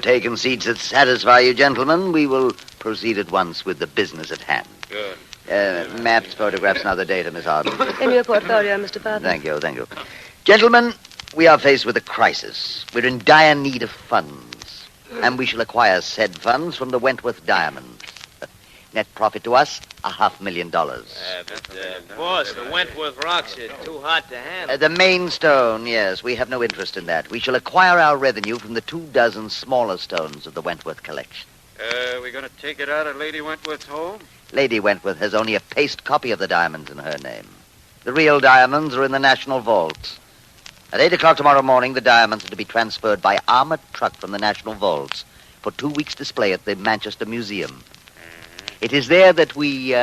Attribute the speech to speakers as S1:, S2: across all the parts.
S1: taken seats that satisfy you, gentlemen, we will proceed at once with the business at hand.
S2: Good.
S1: Maps, photographs, and other data, Miss Harden.
S3: In your portfolio, Mr. Parker.
S1: Thank you. Gentlemen, we are faced with a crisis. We're in dire need of funds, and we shall acquire said funds from the Wentworth diamonds. Net profit to us, $500,000.
S2: Boss, the Wentworth rocks are too hot to handle.
S1: The main stone, yes. We have no interest in that. We shall acquire our revenue from the 24 smaller stones of the Wentworth collection.
S4: We gonna take it out of Lady Wentworth's home?
S1: Lady Wentworth has only a paste copy of the diamonds in her name. The real diamonds are in the National Vaults. At 8 o'clock tomorrow morning, the diamonds are to be transferred by armored truck from the National Vaults for 2 weeks' display at the Manchester Museum. It is there that we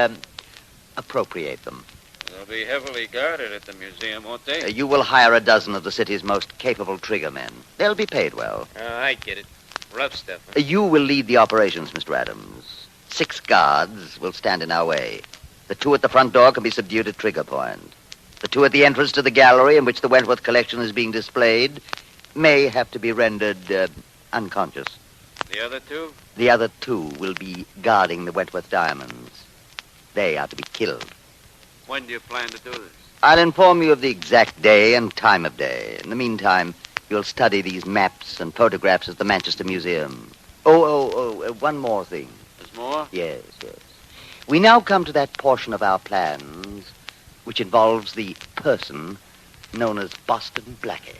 S1: appropriate them.
S4: They'll be heavily guarded at the museum, won't they?
S1: You will hire a dozen of the city's most capable trigger men. They'll be paid well.
S2: I get it. Rough stuff. Huh?
S1: You will lead the operations, Mr. Adams. 6 guards will stand in our way. The 2 at the front door can be subdued at trigger point. The 2 at the entrance to the gallery in which the Wentworth collection is being displayed may have to be rendered unconscious.
S4: The other 2?
S1: The other 2 will be guarding the Wentworth diamonds. They are to be killed.
S4: When do you plan to do this?
S1: I'll inform you of the exact day and time of day. In the meantime, you'll study these maps and photographs at the Manchester Museum. One more thing.
S4: There's more?
S1: Yes. We now come to that portion of our plans which involves the person known as Boston Blackie.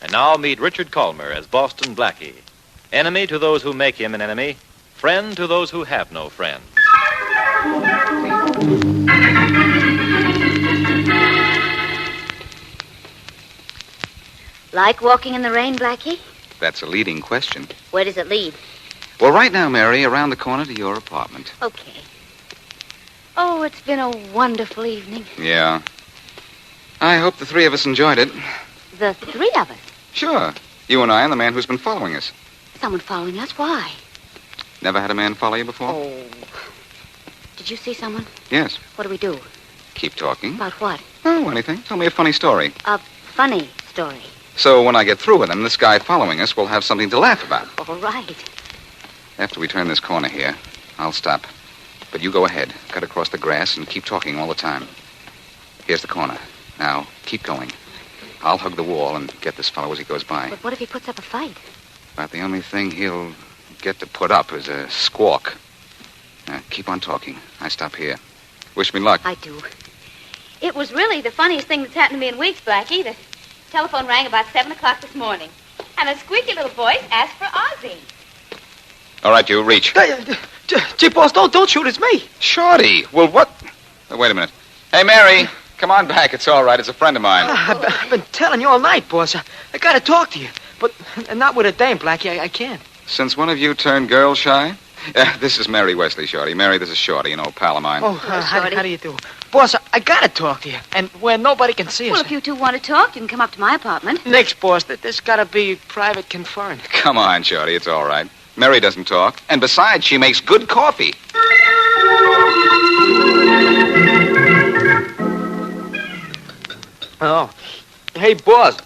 S5: And now meet Richard Culmer as Boston Blackie. Enemy to those who make him an enemy, friend to those who have no friends.
S6: Like walking in the rain, Blackie?
S7: That's a leading question.
S6: Where does it lead?
S7: Well, right now, Mary, around the corner to your apartment.
S6: Okay. Oh, it's been a wonderful evening.
S7: Yeah. I hope the 3 of us enjoyed it.
S6: The 3 of us?
S7: Sure. You and I and the man who's been following us.
S6: Someone following us? Why?
S7: Never had a man follow you before?
S6: Oh. Did you see someone?
S7: Yes.
S6: What do we do?
S7: Keep talking.
S6: About what?
S7: Oh, anything. Tell me a funny story.
S6: A funny story.
S7: So when I get through with him, this guy following us will have something to laugh about.
S6: All right.
S7: After we turn this corner here, I'll stop. But you go ahead, cut across the grass, and keep talking all the time. Here's the corner. Now, keep going. I'll hug the wall and get this fellow as he goes by.
S6: But what if he puts up a fight?
S7: About the only thing he'll get to put up is a squawk. Now, keep on talking. I stop here. Wish me luck.
S6: I do. It was really the funniest thing that's happened to me in weeks, Blackie. The telephone rang about 7 o'clock this morning. And a squeaky little voice asked for Ozzie.
S7: All right, you, reach.
S8: Gee, boss, don't shoot, it's me.
S7: Shorty. Well, what? Wait a minute. Hey, Mary, come on back. It's all right. It's a friend of mine.
S8: I've been telling you all night, boss. I gotta talk to you. But not with a dame, Blackie. I can't.
S7: Since one of you turned girl shy? This is Mary Wesley, Shorty. Mary, this is Shorty, an old pal of mine.
S8: Oh, how do you do? Boss, I gotta talk to you. And where nobody can see us.
S6: Well, if you 2 want to talk, you can come up to my apartment.
S8: Nix, boss. This gotta be private confined.
S7: Come on, Shorty. It's all right. Mary doesn't talk. And besides, she makes good coffee.
S8: Oh. Hey, boss.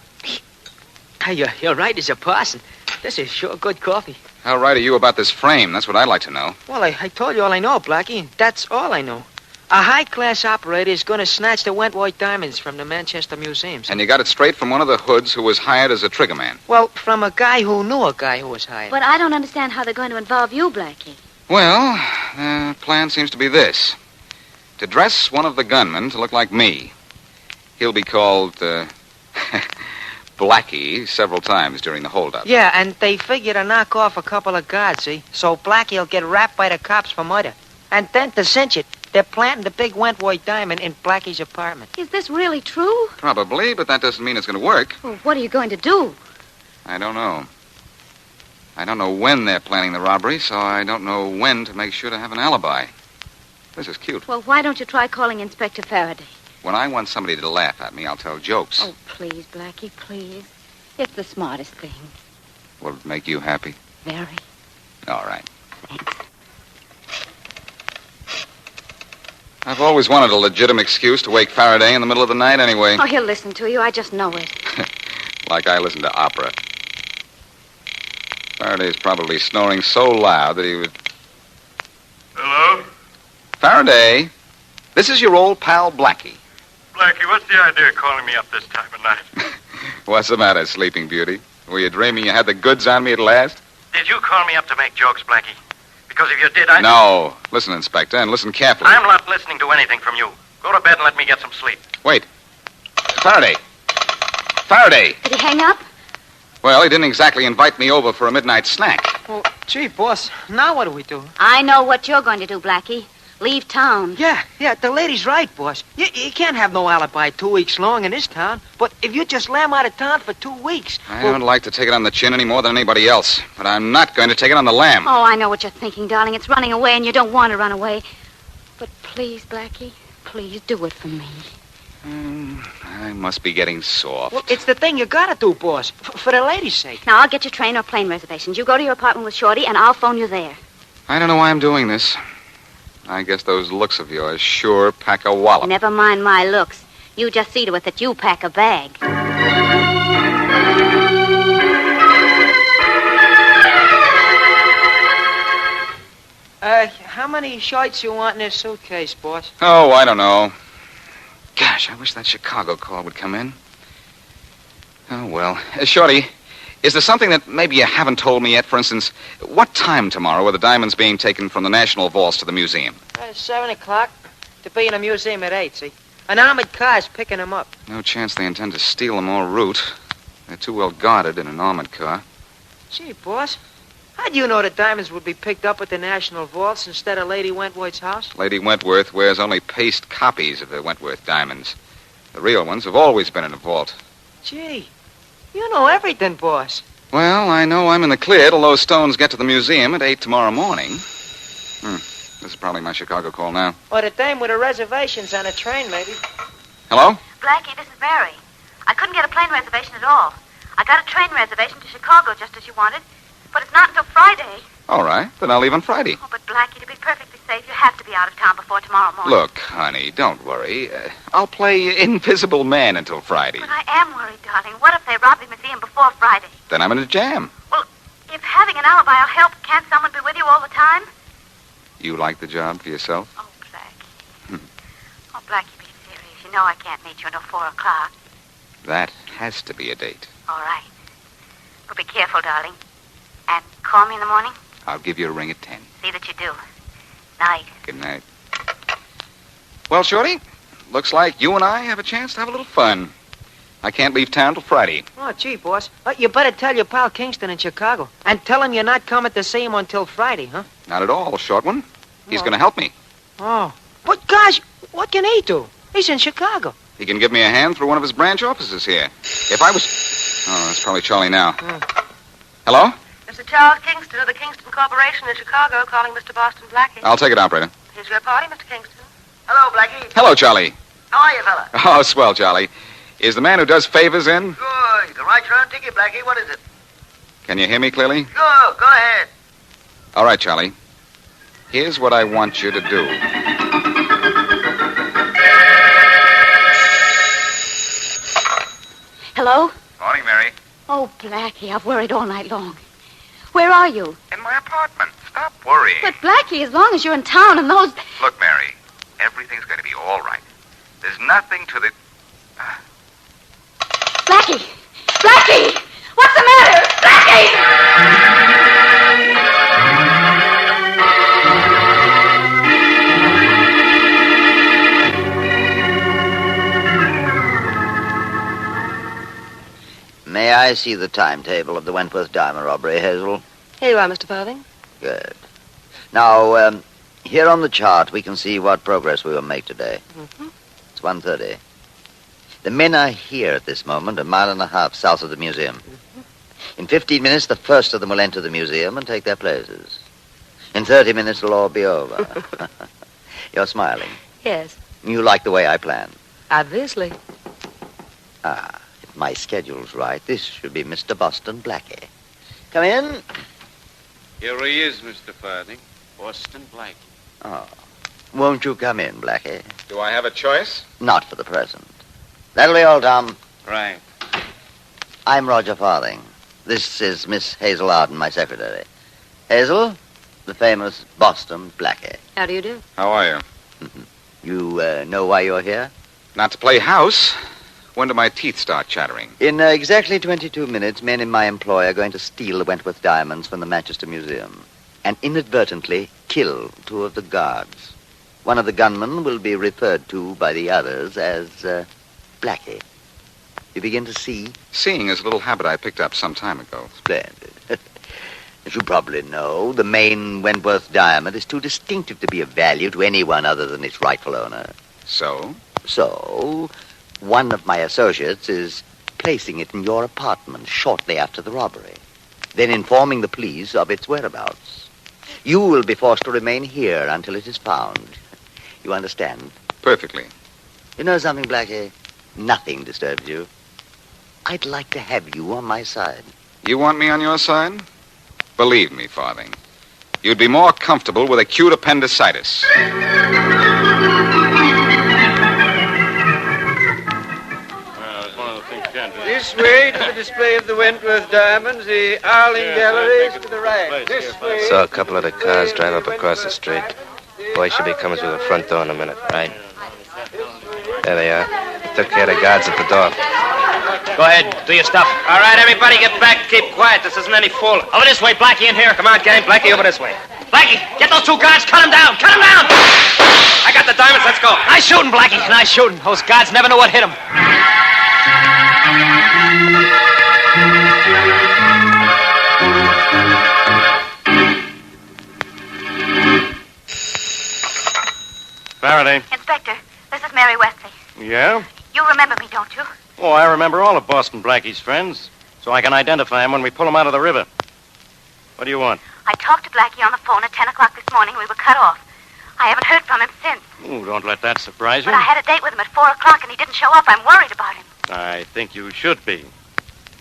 S8: Hey, you're right as a parson. This is sure good coffee.
S7: How right are you about this frame? That's what I'd like to know.
S8: Well, I told you all I know, Blackie, and that's all I know. A high-class operator is going to snatch the Wentworth diamonds from the Manchester museums.
S7: And you got it straight from one of the hoods who was hired as a triggerman.
S8: Well, from a guy who knew a guy who was hired.
S6: But I don't understand how they're going to involve you, Blackie.
S7: Well, the plan seems to be this. To dress one of the gunmen to look like me. He'll be called, Blackie several times during the holdup.
S8: Yeah, and they figure to knock off a couple of guards, see? So Blackie'll get wrapped by the cops for murder. And then to cinch it, they're planting the big Wentworth diamond in Blackie's apartment.
S6: Is this really true?
S7: Probably, but that doesn't mean it's going to work.
S6: Well, what are you going to do?
S7: I don't know. I don't know when they're planning the robbery, so I don't know when to make sure to have an alibi. This is cute.
S6: Well, why don't you try calling Inspector Faraday?
S7: When I want somebody to laugh at me, I'll tell jokes.
S6: Oh, please, Blackie, please. It's the smartest thing.
S7: Will it make you happy?
S6: Very.
S7: All right.
S6: thanks.
S7: I've always wanted a legitimate excuse to wake Faraday in the middle of the night anyway.
S6: Oh, he'll listen to you. I just know it.
S7: Like I listen to opera. Faraday's probably snoring so loud that he would...
S9: Hello?
S7: Faraday, this is your old pal Blackie.
S9: Blackie, what's the idea of calling me up this time of night?
S7: What's the matter, Sleeping Beauty? Were you dreaming you had the goods on me at last?
S9: Did you call me up to make jokes, Blackie? Because if you did, I...
S7: No. Listen, Inspector, and listen carefully.
S9: I'm not listening to anything from you. Go to bed and let me get some sleep.
S7: Wait. Faraday. Faraday.
S6: Did he hang up?
S7: Well, he didn't exactly invite me over for a midnight snack.
S8: Well, gee, boss, now what do we do?
S6: I know what you're going to do, Blackie. Leave town.
S8: Yeah, the lady's right, boss. You can't have no alibi 2 weeks long in this town. But if you just lamb out of town for 2 weeks...
S7: I don't like to take it on the chin any more than anybody else. But I'm not going to take it on the lamb.
S6: Oh, I know what you're thinking, darling. It's running away, and you don't want to run away. But please, Blackie, please do it for me.
S7: I must be getting soft.
S8: Well, it's the thing you gotta do, boss. For the lady's sake.
S6: Now, I'll get your train or plane reservations. You go to your apartment with Shorty, and I'll phone you there.
S7: I don't know why I'm doing this. I guess those looks of yours sure pack a wallop.
S6: Never mind my looks. You just see to it that you pack a bag.
S8: How many shirts you want in this suitcase, boss?
S7: Oh, I don't know. Gosh, I wish that Chicago call would come in. Oh, well. Shorty, is there something that maybe you haven't told me yet? For instance, what time tomorrow are the diamonds being taken from the National Vaults to the museum?
S8: 7 o'clock. To be in the museum at 8, see? An armored car's picking them up.
S7: No chance they intend to steal them en route. They're too well guarded in an armored car.
S8: Gee, boss, how'd you know the diamonds would be picked up at the National Vaults instead of Lady Wentworth's house?
S7: Lady Wentworth wears only paste copies of the Wentworth diamonds. The real ones have always been in a vault.
S8: Gee, you know everything, boss.
S7: Well, I know I'm in the clear till those stones get to the museum at 8 tomorrow morning. This is probably my Chicago call now.
S8: Or the dame with the reservations on a train, maybe.
S7: Hello?
S6: Blackie, this is Mary. I couldn't get a plane reservation at all. I got a train reservation to Chicago just as you wanted, but it's not until Friday.
S7: All right, then I'll leave on Friday.
S6: Oh, but Blackie, to be perfectly safe, you have to be out of town before tomorrow morning.
S7: Look, honey, don't worry. I'll play Invisible Man until Friday.
S6: But I am worried, darling. What if they rob the museum before Friday?
S7: Then I'm in a jam.
S6: Well, if having an alibi will help, can't someone be with you all the time?
S7: You like the job for yourself?
S6: Oh, Blackie. Oh, Blackie, be serious. You know I can't meet you until 4 o'clock.
S7: That has to be a date.
S6: All right. But be careful, darling. And call me in the morning.
S7: I'll give you a ring at 10.
S6: See that you do. Night.
S7: Good night. Well, Shorty, looks like you and I have a chance to have a little fun. I can't leave town till Friday.
S8: Oh, gee, boss. You better tell your pal Kingston in Chicago. And tell him you're not coming to see him until Friday, huh?
S7: Not at all, short one. He's going to help me.
S8: Oh. But, gosh, what can he do? He's in Chicago.
S7: He can give me a hand through one of his branch offices here. If I was... Oh, that's probably Charlie now. Hello?
S3: Mr. Charles Kingston of the Kingston Corporation in Chicago calling Mr. Boston Blackie.
S7: I'll take it, operator.
S3: Here's your party, Mr. Kingston. Hello, Blackie.
S7: Hello, Charlie.
S3: How are you, fella?
S7: Oh, swell, Charlie. Is the man who does favors in?
S3: Good. You can write your own ticket, Blackie. What is it?
S7: Can you hear me clearly?
S3: Go ahead.
S7: All right, Charlie. Here's what I want you to do.
S6: Hello?
S7: Morning, Mary.
S6: Oh, Blackie, I've worried all night long. Where are you?
S7: In my apartment. Stop worrying.
S6: But, Blackie, as long as you're in town and those...
S7: Look, Mary, everything's going to be all right. There's nothing to the...
S6: Blackie! Blackie! What's the matter? Blackie!
S1: May I see the timetable of the Wentworth diamond robbery, Hazel?
S3: Here you are, Mr. Farthing.
S1: Good. Now, here on the chart, we can see what progress we will make today.
S3: Mm-hmm.
S1: It's 1:30. The men are here at this moment, a mile and a half south of the museum. Mm-hmm. In 15 minutes, the first of them will enter the museum and take their places. In 30 minutes, it'll all be over. You're smiling.
S3: Yes.
S1: You like the way I plan.
S3: Obviously.
S1: If my schedule's right, this should be Mr. Boston Blackie. Come in.
S4: Here he is, Mr. Farthing. Boston Blackie.
S1: Oh. Won't you come in, Blackie?
S7: Do I have a choice?
S1: Not for the present. That'll be all, Tom.
S4: Right.
S1: I'm Roger Farthing. This is Miss Hazel Arden, my secretary. Hazel, the famous Boston Blackie.
S3: How do you do?
S7: How are you?
S1: You know why you're here?
S7: Not to play house. When do my teeth start chattering?
S1: In exactly 22 minutes, men in my employ are going to steal the Wentworth diamonds from the Manchester Museum and inadvertently kill 2 of the guards. One of the gunmen will be referred to by the others as Blackie. You begin to see?
S7: Seeing is a little habit I picked up some time ago.
S1: Splendid. As you probably know, the main Wentworth diamond is too distinctive to be of value to anyone other than its rightful owner.
S7: So?
S1: So, one of my associates is placing it in your apartment shortly after the robbery, then informing the police of its whereabouts. You will be forced to remain here until it is found. You understand?
S7: Perfectly.
S1: You know something, Blackie? Nothing disturbs you. I'd like to have you on my side.
S7: You want me on your side? Believe me, Farthing. You'd be more comfortable with acute appendicitis.
S10: This way to the display of the Wentworth diamonds, the Arling Galleries to the right. This way.
S11: Saw a couple of the cars drive up across the street. Boy should be coming through the front door in a minute, right? There they are. Took care of the guards at the door.
S2: Go ahead, do your stuff. All right, everybody get back. Keep quiet. This isn't any fool. Over this way, Blackie, in here. Come on, gang. Blackie, over this way. Blackie, get those 2 guards. Cut them down. Cut them down. I got the diamonds. Let's go.
S8: Nice shooting, Blackie. Nice shooting. Those guards never know what hit them.
S4: Faraday.
S3: Inspector, this is Mary Wesley.
S4: Yeah?
S3: You remember me, don't you?
S4: Oh, I remember all of Boston Blackie's friends, so I can identify him when we pull him out of the river. What do you want?
S3: I talked to Blackie on the phone at 10 o'clock this morning. We were cut off. I haven't heard from him since.
S4: Oh, don't let that surprise you.
S3: But I had a date with him at 4 o'clock, and he didn't show up. I'm worried about him.
S4: I think you should be.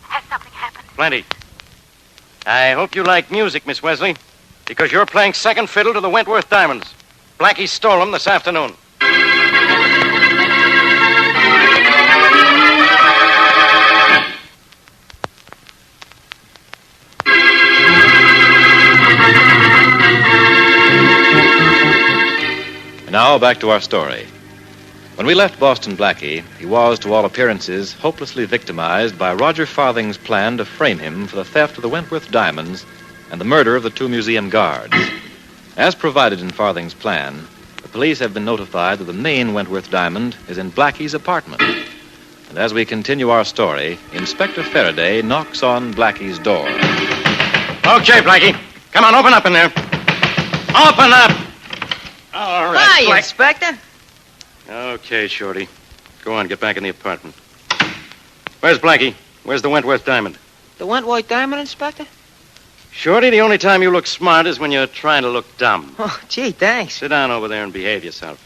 S3: Has something happened?
S4: Plenty. I hope you like music, Miss Wesley, because you're playing second fiddle to the Wentworth diamonds. Blackie stole them this afternoon.
S5: Now back to our story. When we left Boston Blackie, he was, to all appearances, hopelessly victimized by Roger Farthing's plan to frame him for the theft of the Wentworth diamonds and the murder of the 2 museum guards. As provided in Farthing's plan, the police have been notified that the main Wentworth diamond is in Blackie's apartment. And as we continue our story, Inspector Faraday knocks on Blackie's door.
S4: Okay, Blackie. Come on, open up in there. Open up! All right,
S8: Hi, Inspector.
S4: Okay, Shorty. Go on, get back in the apartment. Where's Blackie? Where's the Wentworth diamond?
S8: The Wentworth diamond, Inspector?
S4: Shorty, the only time you look smart is when you're trying to look dumb.
S8: Oh, gee, thanks.
S4: Sit down over there and behave yourself.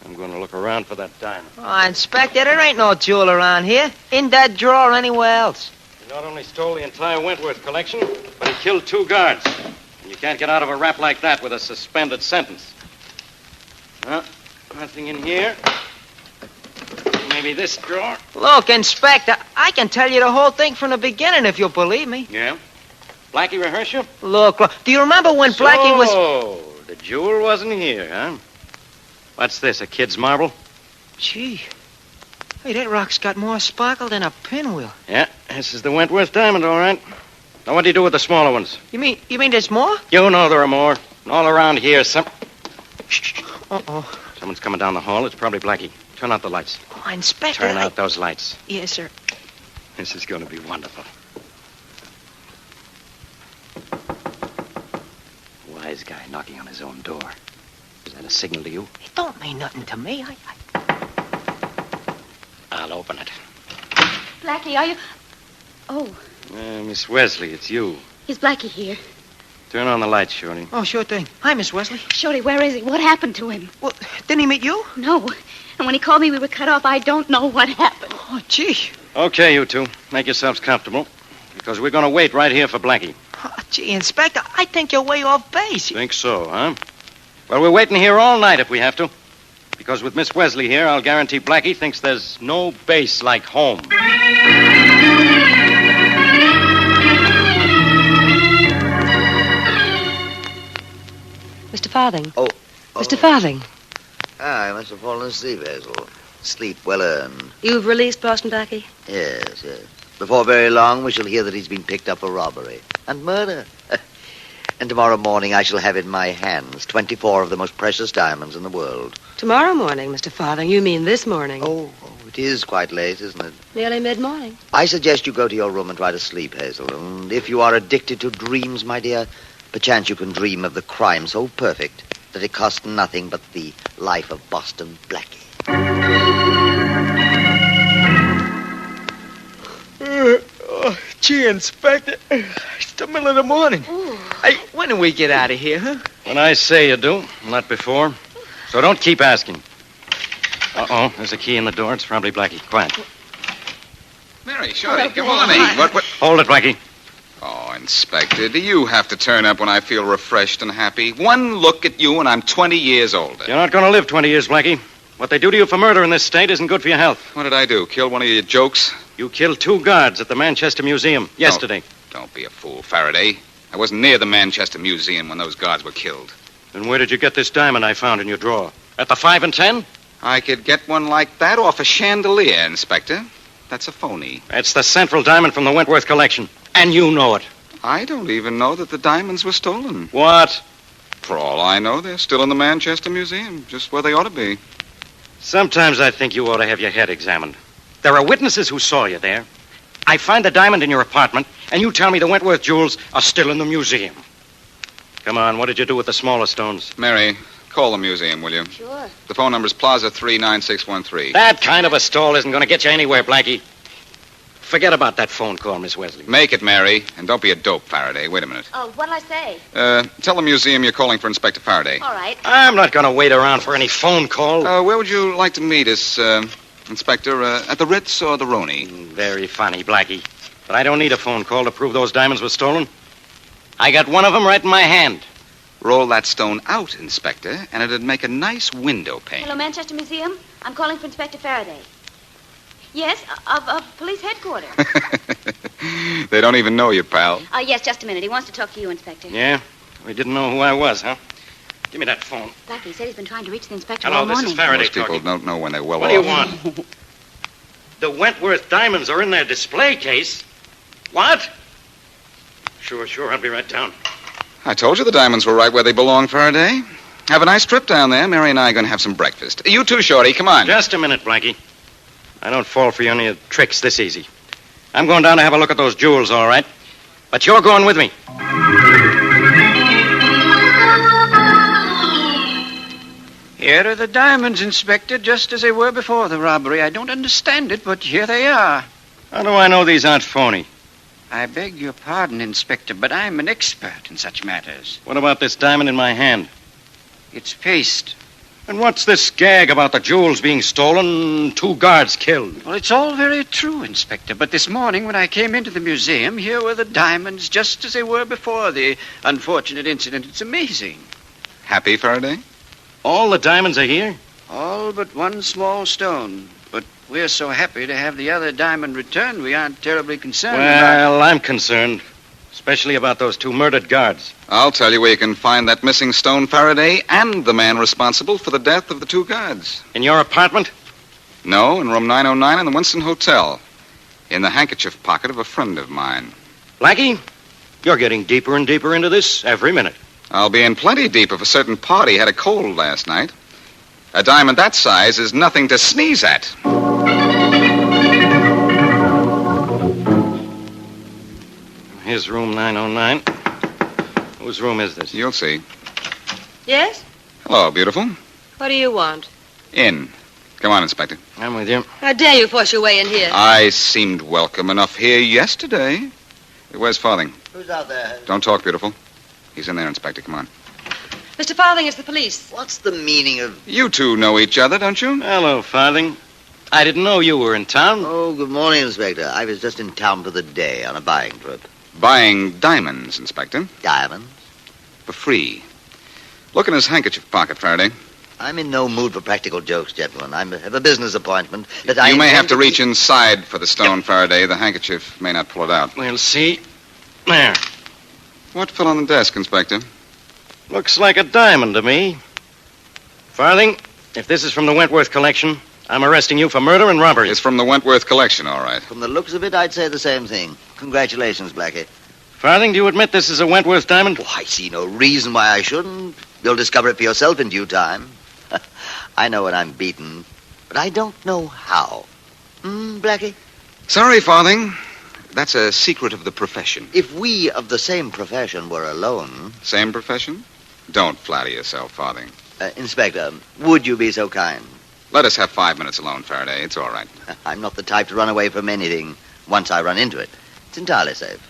S4: I'm going to look around for that diamond.
S8: Oh, Inspector, there ain't no jewel around here. In that drawer or anywhere else.
S4: He not only stole the entire Wentworth collection, but he killed 2 guards. And you can't get out of a rap like that with a suspended sentence. Well, nothing in here. Maybe this drawer.
S8: Look, Inspector, I can tell you the whole thing from the beginning if you'll believe me.
S4: Yeah? Blackie rehearse you?
S8: Look, do you remember when Blackie was...
S4: Oh, the jewel wasn't here, huh? What's this, a kid's marble?
S8: Gee. Hey, that rock's got more sparkle than a pinwheel.
S4: Yeah, this is the Wentworth diamond, all right. Now, what do you do with the smaller ones?
S8: You mean there's more?
S4: You know there are more. All around here,
S8: Uh-oh.
S4: Someone's coming down the hall. It's probably Blackie. Turn out the lights.
S8: Oh, Inspector,
S4: Turn out those lights.
S8: Yes, sir.
S4: This is going to be wonderful. Wise guy knocking on his own door. Is that a signal to you?
S8: It don't mean nothing to me.
S4: I'll open it.
S6: Blackie, are you... Oh,
S4: Miss Wesley, it's you.
S6: is Blackie here?
S4: Turn on the lights, Shorty.
S8: Oh, sure thing. Hi, Miss Wesley.
S6: Shorty, where is he? What happened to him?
S8: Well, didn't he meet you?
S6: No. And when he called me, we were cut off. I don't know what happened.
S8: Oh, gee.
S4: Okay, you two. Make yourselves comfortable. Because we're going to wait right here for Blackie.
S8: Oh, gee, Inspector, I think you're way off base.
S4: Think so, huh? Well, we're waiting here all night if we have to. Because with Miss Wesley here, I'll guarantee Blackie thinks there's no base like home.
S12: Mr. Farthing.
S1: Oh.
S12: Mr. Farthing.
S1: I must have fallen asleep, Hazel. Sleep well earned.
S12: You've released Boston Blackie?
S1: Yes. Before very long, we shall hear that he's been picked up for robbery and murder. And tomorrow morning, I shall have in my hands 24 of the most precious diamonds in the world.
S12: Tomorrow morning, Mr. Farthing. You mean this morning?
S1: Oh, it is quite late, isn't it?
S12: Nearly mid-morning.
S1: I suggest you go to your room and try to sleep, Hazel. And if you are addicted to dreams, my dear, perchance you can dream of the crime so perfect that it cost nothing but the life of Boston Blackie.
S8: Gee, Inspector, it's the middle of the morning. Hey, when do we get out of here, huh?
S4: When I say you do, not before. So don't keep asking. Uh-oh, there's a key in the door. It's probably Blackie. Quiet.
S7: Mary, Shorty, come on in. What?
S4: Hold it, Blackie.
S7: Oh, Inspector, do you have to turn up when I feel refreshed and happy? One look at you and I'm 20 years older.
S4: You're not going to live 20 years, Blackie. What they do to you for murder in this state isn't good for your health.
S7: What did I do? Kill one of your jokes?
S4: You killed 2 guards at the Manchester Museum yesterday.
S7: Don't be a fool, Faraday. I wasn't near the Manchester Museum when those guards were killed.
S4: Then where did you get this diamond I found in your drawer? At the 5 and 10?
S7: I could get one like that off a chandelier, Inspector. That's a phony.
S4: It's the central diamond from the Wentworth collection. And you know it.
S7: I don't even know that the diamonds were stolen.
S4: What?
S7: For all I know, they're still in the Manchester Museum, just where they ought to be.
S4: Sometimes I think you ought to have your head examined. There are witnesses who saw you there. I find the diamond in your apartment, and you tell me the Wentworth jewels are still in the museum. Come on, what did you do with the smaller stones?
S7: Mary, call the museum, will you?
S6: Sure.
S7: The phone number's Plaza 39613.
S4: That kind of a stall isn't going to get you anywhere, Blackie. Forget about that phone call, Miss Wesley.
S7: Make it, Mary, and don't be a dope, Faraday. Wait a minute.
S6: Oh, what'll I say?
S7: Tell the museum you're calling for Inspector Faraday.
S6: All right.
S4: I'm not going to wait around for any phone call.
S7: Where would you like to meet us, Inspector? At the Ritz or the Roni?
S4: Very funny, Blackie. But I don't need a phone call to prove those diamonds were stolen. I got one of them right in my hand.
S7: Roll that stone out, Inspector, and it'd make a nice window pane.
S6: Hello, Manchester Museum. I'm calling for Inspector Faraday. Yes, of police headquarters.
S7: They don't even know you, pal.
S6: Yes, just a minute. He wants to talk to you, Inspector.
S4: Yeah? We didn't know who I was, huh? Give me that phone.
S6: Blackie said he's been trying to reach the inspector
S4: Hello,
S6: all morning.
S4: this is Faraday
S7: Most people
S4: talking.
S7: don't know when they're well
S4: What
S7: off.
S4: do you want? The Wentworth diamonds are in their display case. What? Sure. I'll be right down.
S7: I told you the diamonds were right where they belong, Faraday. Have a nice trip down there. Mary and I are going to have some breakfast. You too, Shorty. Come on.
S4: Just a minute, Blackie. I don't fall for any of the tricks this easy. I'm going down to have a look at those jewels, all right. But you're going with me.
S10: Here are the diamonds, Inspector, just as they were before the robbery. I don't understand it, but here they are.
S4: How do I know these aren't phony?
S10: I beg your pardon, Inspector, but I'm an expert in such matters.
S4: What about this diamond in my hand?
S10: It's paste.
S4: And what's this gag about the jewels being stolen, 2 guards killed?
S10: Well, it's all very true, Inspector, but this morning when I came into the museum, here were the diamonds just as they were before the unfortunate incident. It's amazing.
S7: Happy, Faraday?
S4: All the diamonds are here?
S10: All but one small stone. But we're so happy to have the other diamond returned, we aren't terribly concerned about...
S4: Well, I'm concerned. Especially about those 2 murdered guards.
S7: I'll tell you where you can find that missing stone, Faraday, and the man responsible for the death of the 2 guards.
S4: In your apartment?
S7: No, in room 909 in the Winston Hotel. In the handkerchief pocket of a friend of mine.
S4: Blackie, you're getting deeper and deeper into this every minute.
S7: I'll be in plenty deep if a certain party had a cold last night. A diamond that size is nothing to sneeze at.
S4: Here's room 909. Whose room is this?
S7: You'll see.
S12: Yes?
S7: Hello, beautiful.
S12: What do you want?
S7: In. Come on, Inspector.
S4: I'm with you.
S12: How dare you force your way in here?
S7: I seemed welcome enough here yesterday. Where's Farthing?
S1: Who's out there?
S7: Don't talk, beautiful. He's in there, Inspector. Come on.
S12: Mr. Farthing, it's the police.
S1: What's the meaning of...
S7: You two know each other, don't you?
S4: Hello, Farthing. I didn't know you were in town.
S1: Oh, good morning, Inspector. I was just in town for the day on a buying trip.
S7: Buying diamonds, Inspector.
S1: Diamonds?
S7: For free. Look in his handkerchief pocket, Faraday.
S1: I'm in no mood for practical jokes, gentlemen. I have a business appointment that
S7: You may have to reach inside for the stone, Faraday. The handkerchief may not pull it out.
S4: We'll see. There.
S7: What fell on the desk, Inspector?
S4: Looks like a diamond to me. Farthing, if this is from the Wentworth collection, I'm arresting you for murder and robbery.
S7: It's from the Wentworth collection, all right.
S1: From the looks of it, I'd say the same thing. Congratulations, Blackie.
S4: Farthing, do you admit this is a Wentworth diamond?
S1: Oh, I see no reason why I shouldn't. You'll discover it for yourself in due time. I know when I'm beaten, but I don't know how. Blackie?
S7: Sorry, Farthing. That's a secret of the profession.
S1: If we of the same profession were alone...
S7: Same profession? Don't flatter yourself, Farthing.
S1: Inspector, would you be so kind?
S7: Let us have 5 minutes alone, Faraday. It's all right.
S1: I'm not the type to run away from anything once I run into it. It's entirely safe.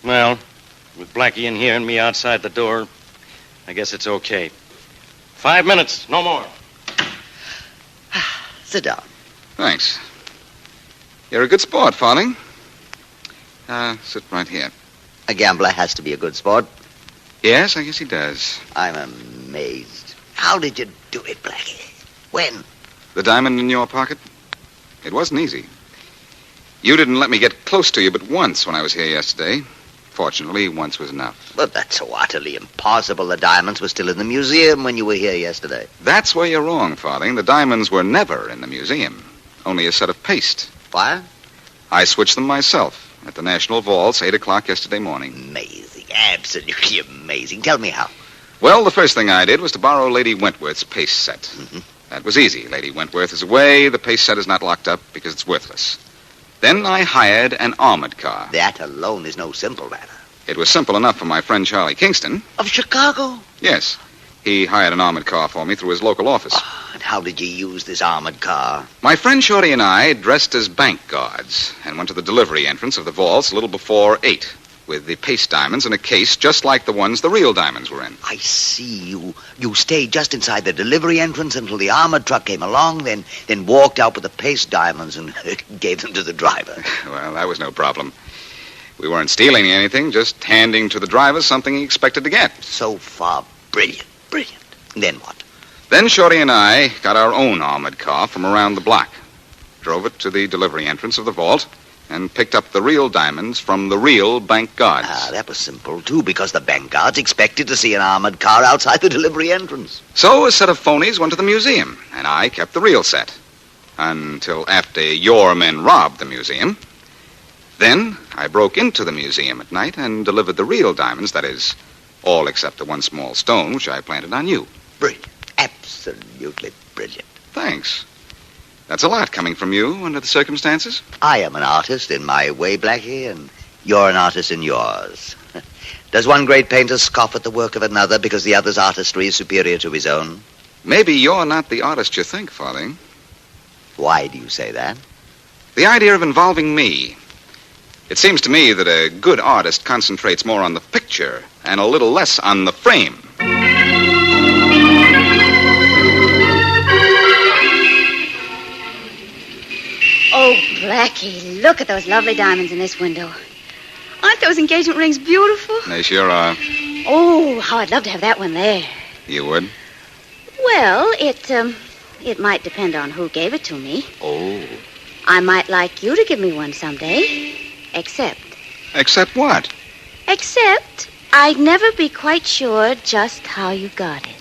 S4: Well, with Blackie in here and me outside the door, I guess it's okay. 5 minutes, no more.
S1: Sit down.
S7: Thanks. You're a good sport, Farthing. Sit right here.
S1: A gambler has to be a good sport.
S7: Yes, I guess he does.
S1: I'm amazed. How did you do it, Blackie? When?
S7: The diamond in your pocket? It wasn't easy. You didn't let me get close to you but once when I was here yesterday. Fortunately, once was enough.
S1: But that's so utterly impossible. The diamonds were still in the museum when you were here yesterday.
S7: That's where you're wrong, Farthing. The diamonds were never in the museum. Only a set of paste.
S1: Why?
S7: I switched them myself at the National Vaults, 8 o'clock yesterday morning.
S1: Amazing. Absolutely amazing. Tell me how.
S7: Well, the first thing I did was to borrow Lady Wentworth's paste set.
S1: Mm-hmm.
S7: That was easy. Lady Wentworth is away. The paste set is not locked up because it's worthless. Then I hired an armored car.
S1: That alone is no simple matter.
S7: It was simple enough for my friend Charlie Kingston.
S1: Of Chicago?
S7: Yes. He hired an armored car for me through his local office.
S1: Oh, and how did you use this armored car?
S7: My friend Shorty and I dressed as bank guards and went to the delivery entrance of the vaults a little before 8 with the paste diamonds in a case just like the ones the real diamonds were in.
S1: I see. You stayed just inside the delivery entrance until the armored truck came along, then walked out with the paste diamonds and gave them to the driver.
S7: Well, that was no problem. We weren't stealing anything, just handing to the driver something he expected to get.
S1: So far, brilliant, brilliant. Then what?
S7: Then Shorty and I got our own armored car from around the block, drove it to the delivery entrance of the vault, and picked up the real diamonds from the real bank guards.
S1: That was simple, too, because the bank guards expected to see an armored car outside the delivery entrance.
S7: So a set of phonies went to the museum, and I kept the real set. Until after your men robbed the museum. Then I broke into the museum at night and delivered the real diamonds, that is, all except the one small stone which I planted on you.
S1: Brilliant. Absolutely brilliant.
S7: Thanks. That's a lot coming from you under the circumstances.
S1: I am an artist in my way, Blackie, and you're an artist in yours. Does one great painter scoff at the work of another because the other's artistry is superior to his own?
S7: Maybe you're not the artist you think, Farthing.
S1: Why do you say that?
S7: The idea of involving me. It seems to me that a good artist concentrates more on the picture and a little less on the frame.
S6: Oh, Blackie, look at those lovely diamonds in this window. Aren't those engagement rings beautiful?
S7: They sure are.
S6: Oh, how I'd love to have that one there.
S7: You would?
S6: Well, it might depend on who gave it to me.
S7: Oh.
S6: I might like you to give me one someday. Except
S7: what?
S6: Except I'd never be quite sure just how you got it.